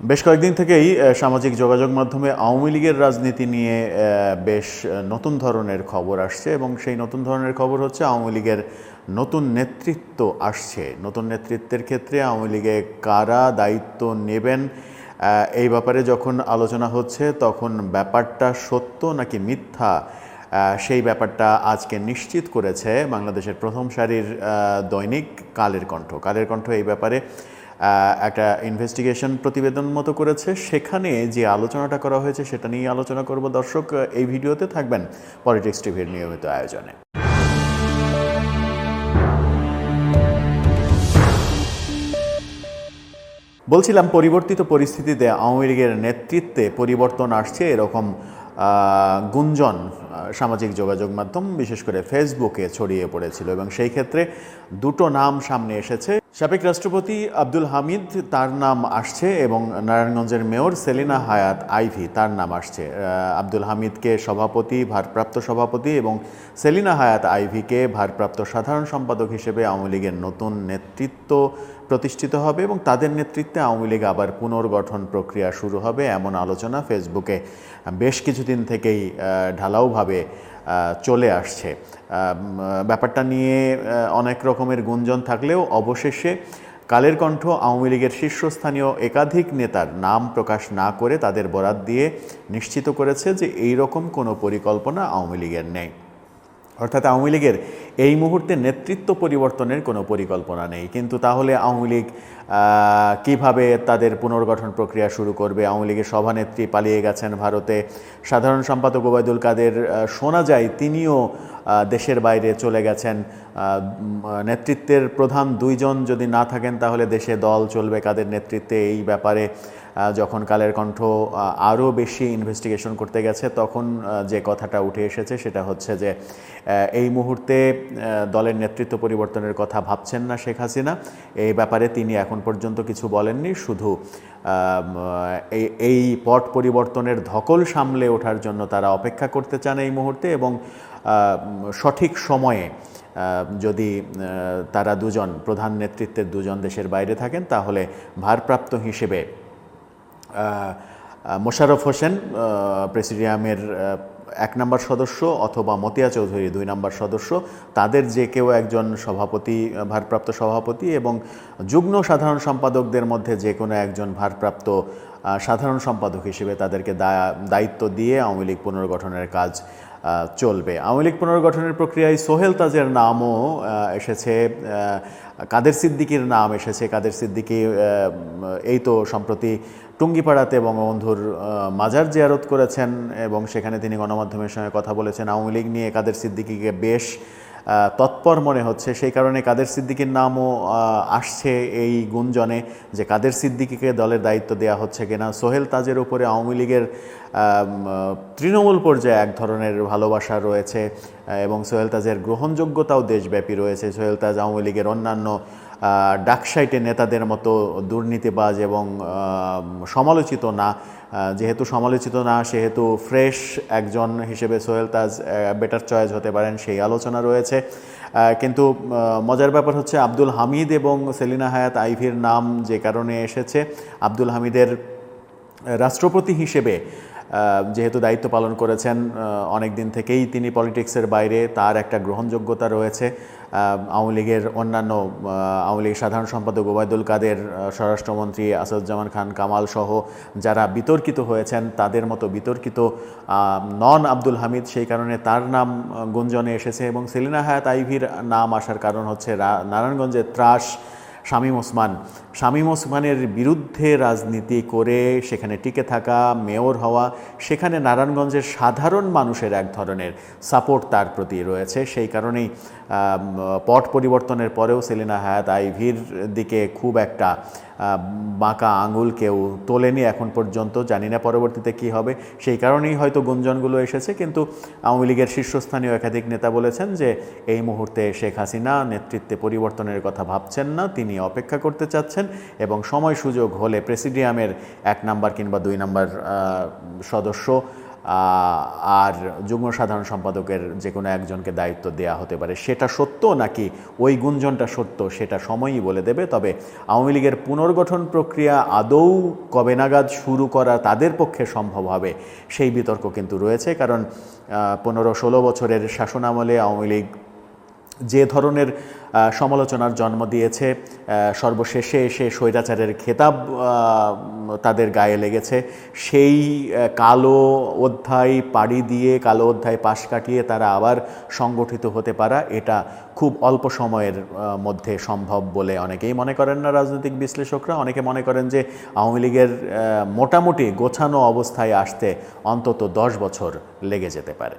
বেশ কয়েকদিন থেকেই সামাজিক যোগাযোগ মাধ্যমে আওয়ামী লীগের রাজনীতি নিয়ে বেশ নতুন ধরনের খবর আসছে এবং সেই নতুন ধরনের খবর হচ্ছে আওয়ামী লীগের নতুন নেতৃত্ব আসছে। নতুন নেতৃত্বের ক্ষেত্রে আওয়ামী লীগে কারা দায়িত্ব নেবেন এই ব্যাপারে যখন আলোচনা হচ্ছে তখন ব্যাপারটা সত্য নাকি মিথ্যা সেই ব্যাপারটা আজকে নিশ্চিত করেছে বাংলাদেশের প্রথম সারির দৈনিক কালের কণ্ঠ। কালের কণ্ঠ এই ব্যাপারে একটা ইনভেস্টিগেশন প্রতিবেদন মতো করেছে। সেখানে যে আলোচনাটা করা হয়েছে সেটা নিয়ে আলোচনা করব। দর্শক এই ভিডিওতে থাকবেন পলিটিক্স টিভির নিয়মিত আয়োজনে। বলছিলাম, পরিবর্তিত পরিস্থিতিতে আওয়ামী লীগের নেতৃত্বে পরিবর্তন আসছে এরকম গুঞ্জন সামাজিক যোগাযোগ মাধ্যম বিশেষ করে ফেসবুকে ছড়িয়ে পড়েছিল এবং সেই ক্ষেত্রে দুটো নাম সামনে এসেছে। সাবেক রাষ্ট্রপতি আব্দুল হামিদ, তার নাম আসছে, এবং নারায়ণগঞ্জের মেয়র সেলিনা হায়াৎ আইভী, তার নাম আসছে। আব্দুল হামিদকে সভাপতি, ভারপ্রাপ্ত সভাপতি, এবং সেলিনা হায়াৎ আইভীকে ভারপ্রাপ্ত সাধারণ সম্পাদক হিসেবে আওয়ামী লীগের নতুন নেতৃত্ব প্রতিষ্ঠিত হবে এবং তাদের নেতৃত্বে আওয়ামী লীগ আবার পুনর্গঠন প্রক্রিয়া শুরু হবে, এমন আলোচনা ফেসবুকে বেশ কিছুদিন থেকেই ঢালাওভাবে চলে আসছে। ব্যাপারটা নিয়ে অনেক রকমের গুঞ্জন থাকলেও অবশেষে কালের কণ্ঠ আওয়ামী লীগের শীর্ষস্থানীয় একাধিক নেতার নাম প্রকাশ না করে তাদের বরাত দিয়ে নিশ্চিত করেছে যে এই রকম কোনো পরিকল্পনা আওয়ামী লীগের নেই। অর্থাৎ আওয়ামী লীগের এই মুহূর্তে নেতৃত্ব পরিবর্তনের কোনো পরিকল্পনা নেই। কিন্তু তাহলে আওয়ামী লীগ কীভাবে তাদের পুনর্গঠন প্রক্রিয়া শুরু করবে? আওয়ামী লীগের সভানেত্রী পালিয়ে গেছেন ভারতে, সাধারণ সম্পাদক ওবায়দুল কাদের শোনা যায় তিনিও দেশের বাইরে চলে গেছেন। নেতৃত্বের প্রধান দুইজন যদি না থাকেন তাহলে দেশে দল চলবে কাদের নেতৃত্বে? এই ব্যাপারে যখন কালের কণ্ঠ আরও বেশি ইনভেস্টিগেশন করতে গেছে তখন যে কথাটা উঠে এসেছে সেটা হচ্ছে যে এই মুহূর্তে দলের নেতৃত্ব পরিবর্তনের কথা ভাবছেন না শেখ হাসিনা। এই ব্যাপারে তিনি এখন পর্যন্ত কিছু বলেননি, শুধু এই পট পরিবর্তনের ধকল সামলে ওঠার জন্য তারা অপেক্ষা করতে চান এই মুহূর্তে, এবং সঠিক সময়ে যদি তারা দুজন প্রধান নেতৃত্বের দুজন দেশের বাইরে থাকেন তাহলে ভারপ্রাপ্ত হিসেবে মোশাররফ হোসেন প্রেসিডিয়ামের 1 নম্বর সদস্য অথবা মতিয়া চৌধুরী 2 নম্বর সদস্য, তাদের যে কেউ একজন সভাপতি, ভারপ্রাপ্ত সভাপতি, এবং যুগ্ম সাধারণ সম্পাদকদের মধ্যে যে কোনো একজন ভারপ্রাপ্ত সাধারণ সম্পাদক হিসেবে তাদেরকে দায়িত্ব দিয়ে আওয়ামী লীগ পুনর্গঠনের কাজ চলবে। আওয়ামী লীগ পুনর্গঠনের প্রক্রিয়ায় সোহেল তাজের নামও এসেছে, কাদের সিদ্দিকীর নাম এসেছে। কাদের সিদ্দিকী এই তো সম্প্রতি টুঙ্গিপাড়াতে বঙ্গবন্ধুর মাজার জিয়ারত করেছেন এবং সেখানে তিনি গণমাধ্যমের সঙ্গে কথা বলেছেন। আওয়ামী লীগ নিয়ে কাদের সিদ্দিকীকে বেশ তৎপর মনে হচ্ছে, সেই কারণে কাদের সিদ্দিকীর নামও আসছে এই গুঞ্জনে যে কাদের সিদ্দিকীকে দলের দায়িত্ব দেওয়া হচ্ছে কিনা। সোহেল তাজের উপরে আওয়ামী লীগের তৃণমূল পর্যায়ে এক ধরনের ভালোবাসা রয়েছে এবং সোহেল তাজের গ্রহণযোগ্যতাও দেশব্যাপী রয়েছে। সোহেল তাজ আওয়ামী লীগের অন্যান্য ডাকসাইটে নেতাদের মতো দুর্নীতিবাজ এবং সমালোচিত না। যেহেতু সমালোচিত না সেহেতু ফ্রেশ একজন হিসেবে সোহেল তাজ বেটার চয়েস হতে পারেন, সেই আলোচনা রয়েছে। কিন্তু মজার ব্যাপার হচ্ছে আব্দুল হামিদ এবং সেলিনা হায়াৎ আইভীর নাম যে কারণে এসেছে, আব্দুল হামিদের রাষ্ট্রপতি হিসেবে যেহেতু দায়িত্ব পালন করেছেন অনেক দিন থেকেই, তিনি পলিটিক্সের বাইরে, তার একটা গ্রহণযোগ্যতা রয়েছে। আওয়ামী লীগের অন্যান্য আওয়ামী লীগের সাধারণ সম্পাদক ওবায়দুল কাদের, স্বরাষ্ট্রমন্ত্রী আসাদুজ্জামান খান কামাল সহ যারা বিতর্কিত হয়েছেন তাদের মতো বিতর্কিত নন আব্দুল হামিদ, সেই কারণে তার নাম গুঞ্জনে এসেছে। এবং সেলিনা হায়াৎ আইভীর নাম আসার কারণ হচ্ছে নারায়ণগঞ্জের ত্রাস শামীম ওসমানের বিরুদ্ধে রাজনীতি করে সেখানে টিকে থাকা, মেয়র হওয়া, সেখানে নারায়ণগঞ্জের সাধারণ মানুষের এক ধরনের সাপোর্ট তার প্রতি রয়েছে। সেই কারণেই পট পরিবর্তনের পরেও সেলিনা হায়াৎ আইভীর দিকে খুব একটা বাঁকা আঙুল কেউ তোলেনি এখন পর্যন্ত। জানি না পরবর্তীতে কী হবে, সেই কারণেই হয়তো গুঞ্জনগুলো এসেছে। কিন্তু আওয়ামী লীগের শীর্ষস্থানীয় একাধিক নেতা বলেছেন যে এই মুহূর্তে শেখ হাসিনা নেতৃত্বে পরিবর্তনের কথা ভাবছেন না, তিনি অপেক্ষা করতে চাচ্ছেন এবং সময় সুযোগ হলে প্রেসিডিয়ামের 1 নম্বর কিংবা 2 নম্বর সদস্য আর যুগ্ম সাধারণ সম্পাদকের যে কোনো একজনকে দায়িত্ব দেয়া হতে পারে, সেটা সত্য নাকি ওই গুঞ্জনটা সত্য সেটা সময়ই বলে দেবে। তবে আওয়ামী লীগের পুনর্গঠন প্রক্রিয়া আদৌ কবে নাগাদ শুরু করা তাদের পক্ষে সম্ভব হবে সেই বিতর্ক কিন্তু রয়েছে। কারণ 15-16 বছরের শাসনামলে আওয়ামী লীগ যে ধরনের সমালোচনার জন্ম দিয়েছে, সর্বশেষে এসে স্বৈরাচারের খেতাব তাদের গায়ে লেগেছে, সেই কালো অধ্যায় পাড়ি দিয়ে, কালো অধ্যায় পাশ কাটিয়ে তারা আবার সংগঠিত হতে পারা, এটা খুব অল্প সময়ের মধ্যে সম্ভব বলে অনেকেই মনে করেন না রাজনৈতিক বিশ্লেষকরা। অনেকে মনে করেন যে আওয়ামী লীগের মোটামুটি গোছানো অবস্থায় আসতে অন্তত 10 বছর লেগে যেতে পারে।